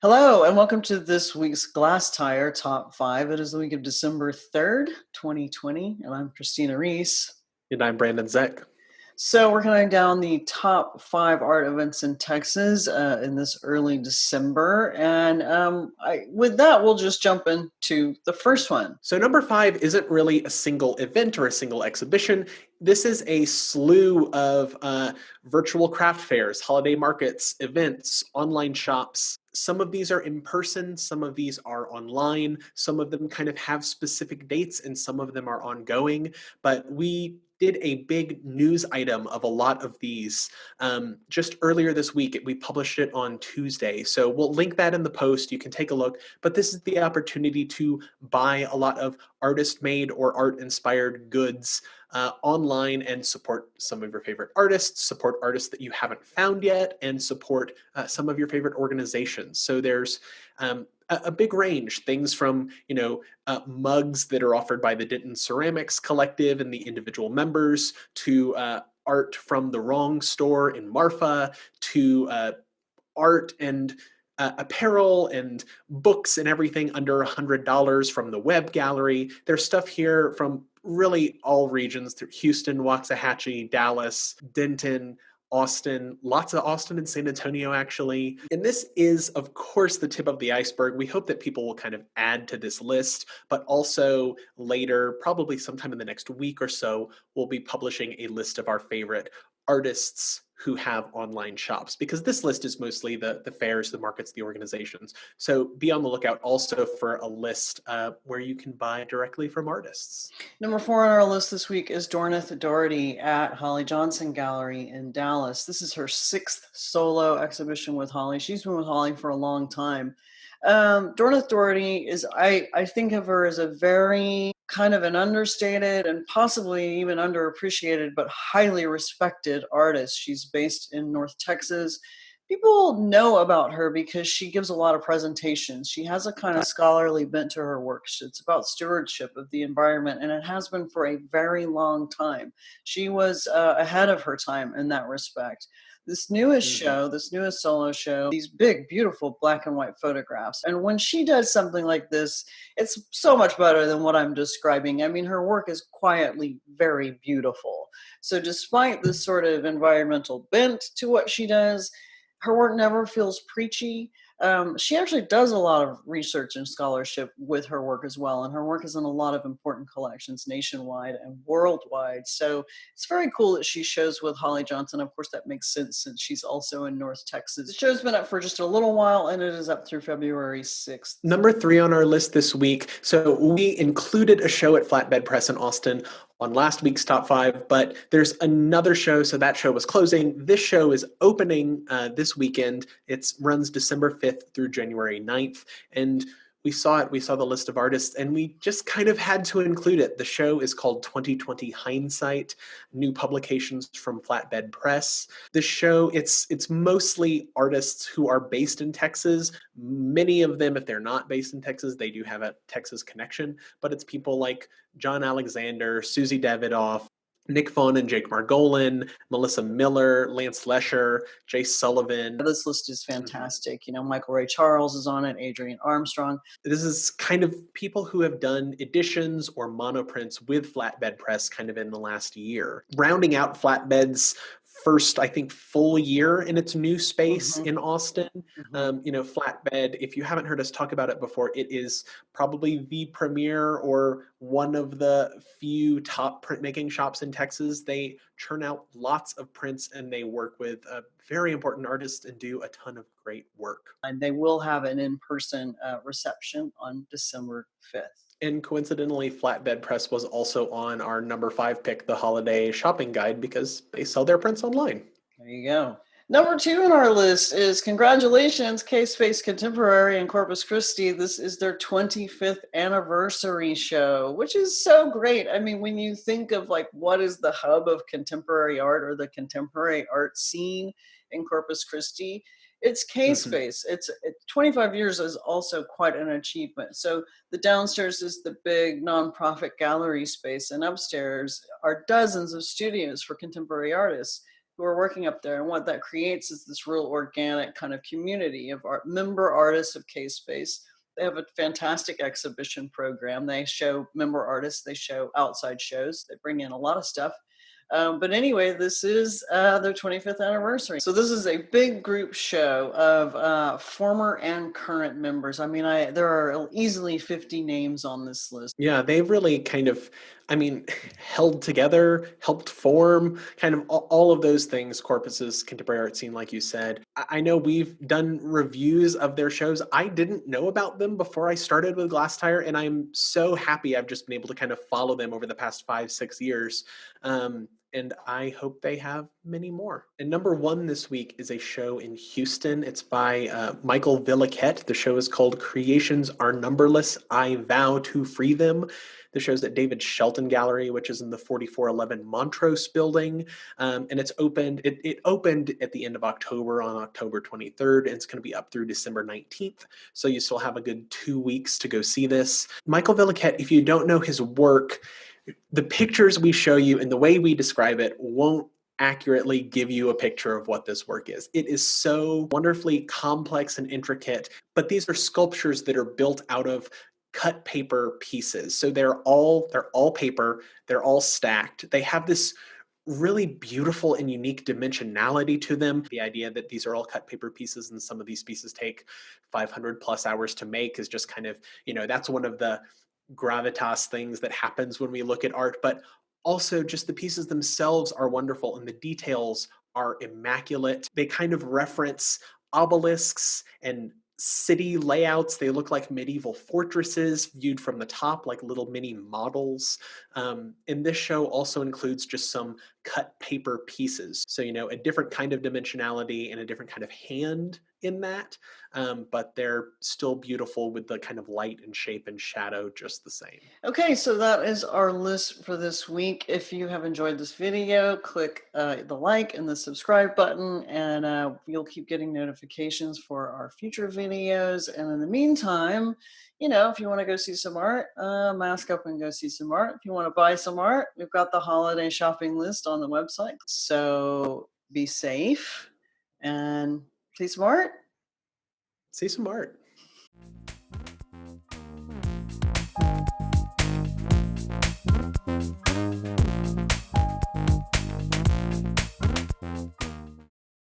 Hello, and welcome to this week's Glasstire Top Five. It is the week of December 3rd, 2020, and I'm Christina Rees. And I'm Brandon Zech. So we're counting down the top five art events in Texas in this early December. And with that, we'll just jump into the first one. So number 5 isn't really a single event or a single exhibition. This is a slew of virtual craft fairs, holiday markets, events, online shops. Some of these are in person, some of these are online, some of them kind of have specific dates, and some of them are ongoing. But we did a big news item of a lot of these just earlier this week. We published it on Tuesday. So we'll link that in the post. You can take a look. But this is the opportunity to buy a lot of artist-made or art-inspired goods online and support some of your favorite artists, support artists that you haven't found yet, and support some of your favorite organizations. So there's a big range, things from mugs that are offered by the Denton Ceramics Collective and the individual members to art from the Wrong Store in Marfa to art and apparel and books and everything under $100 from the web gallery. There's stuff here from really all regions through Houston, Waxahachie, Dallas, Denton, Austin, lots of Austin and San Antonio, actually. And this is, of course, the tip of the iceberg. We hope that people will kind of add to this list, but also later, probably sometime in the next week or so, we'll be publishing a list of our favorite artists who have online shops, because this list is mostly the fairs, the markets, the organizations. So be on the lookout also for a list where you can buy directly from artists. Number 4 on our list this week is Doreen Doherty at Holly Johnson Gallery in Dallas. This is her 6th solo exhibition with Holly. She's been with Holly for a long time. Doreen Doherty is, I think of her as a very kind of an understated and possibly even underappreciated, but highly respected artist. She's based in North Texas. People know about her because she gives a lot of presentations. She has a kind of scholarly bent to her work. It's about stewardship of the environment, and it has been for a very long time. She was ahead of her time in that respect. This newest show, this newest solo show, these big, beautiful black and white photographs. And when she does something like this, it's so much better than what I'm describing. I mean, her work is quietly very beautiful. So despite this sort of environmental bent to what she does, her work never feels preachy. She actually does a lot of research and scholarship with her work as well, and her work is in a lot of important collections nationwide and worldwide. So it's very cool that she shows with Holly Johnson. Of course, that makes sense since she's also in North Texas. The show's been up for just a little while, and it is up through February 6th. Number 3 on our list this week. So we included a show at Flatbed Press in Austin on last week's top 5, but there's another show. So that show was closing. This show is opening this weekend. It runs December 5th through January 9th. And we saw it. We saw the list of artists, and we just kind of had to include it. The show is called 2020 Hindsight, new publications from Flatbed Press. The show, it's mostly artists who are based in Texas. Many of them, if they're not based in Texas, they do have a Texas connection, but it's people like John Alexander, Susie Davidoff, Nick Vaughn and Jake Margolin, Melissa Miller, Lance Lesher, Jay Sullivan. This list is fantastic. You know, Michael Ray Charles is on it, Adrian Armstrong. This is kind of people who have done editions or monoprints with Flatbed Press kind of in the last year. Rounding out Flatbed's first, I think, full year in its new space in Austin. Flatbed, if you haven't heard us talk about it before, it is probably the premier or one of the few top printmaking shops in Texas. They churn out lots of prints, and they work with very important artists and do a ton of great work. And they will have an in-person reception on December 5th. And coincidentally, Flatbed Press was also on our number 5 pick, the holiday shopping guide, because they sell their prints online. There you go. Number 2 on our list is congratulations, KSpace Contemporary in Corpus Christi. This is their 25th anniversary show, which is so great. I mean, when you think of like what is the hub of contemporary art or the contemporary art scene in Corpus Christi, it's KSpace. It's 25 years is also quite an achievement. So the downstairs is the big nonprofit gallery space, and upstairs are dozens of studios for contemporary artists. who are working up there. And what that creates is this real organic kind of community of member artists of KSpace. They have a fantastic exhibition program. They show member artists, they show outside shows, they bring in a lot of stuff. But anyway, this is their 25th anniversary. So this is a big group show of former and current members. I mean, there are easily 50 names on this list. Yeah, they've really kind of, I mean, held together, helped form kind of all of those things, Corpus's contemporary art scene, like you said. I know we've done reviews of their shows. I didn't know about them before I started with Glasstire, and I'm so happy I've just been able to kind of follow them over the past 5-6 years. And I hope they have many more. And number one this week is a show in Houston. It's by Michael Villiquette. The show is called Creations Are Numberless. I Vow to Free Them. The show's at David Shelton Gallery, which is in the 4411 Montrose building. And it's opened, it opened at the end of October on October 23rd, and it's going to be up through December 19th. So you still have a good 2 weeks to go see this. Michael Villiquette, if you don't know his work, the pictures we show you and the way we describe it won't accurately give you a picture of what this work is. It is so wonderfully complex and intricate, but these are sculptures that are built out of cut paper pieces. So they're all paper, they're all stacked. They have this really beautiful and unique dimensionality to them. The idea that these are all cut paper pieces and some of these pieces take 500 plus hours to make is just kind of, that's one of the gravitas things that happens when we look at art, but also just the pieces themselves are wonderful and the details are immaculate. They kind of reference obelisks and city layouts. They look like medieval fortresses viewed from the top, like little mini models. And this show also includes just some cut paper pieces. So, a different kind of dimensionality and a different kind of hand in that, but they're still beautiful with the kind of light and shape and shadow just the same. Okay, so that is our list for this week. If you have enjoyed this video, click the like and the subscribe button, and you'll keep getting notifications for our future videos. And in the meantime, if you want to go see some art, mask up and go see some art. If you want to buy some art, we've got the holiday shopping list on the website. So be safe and see some art. See some art.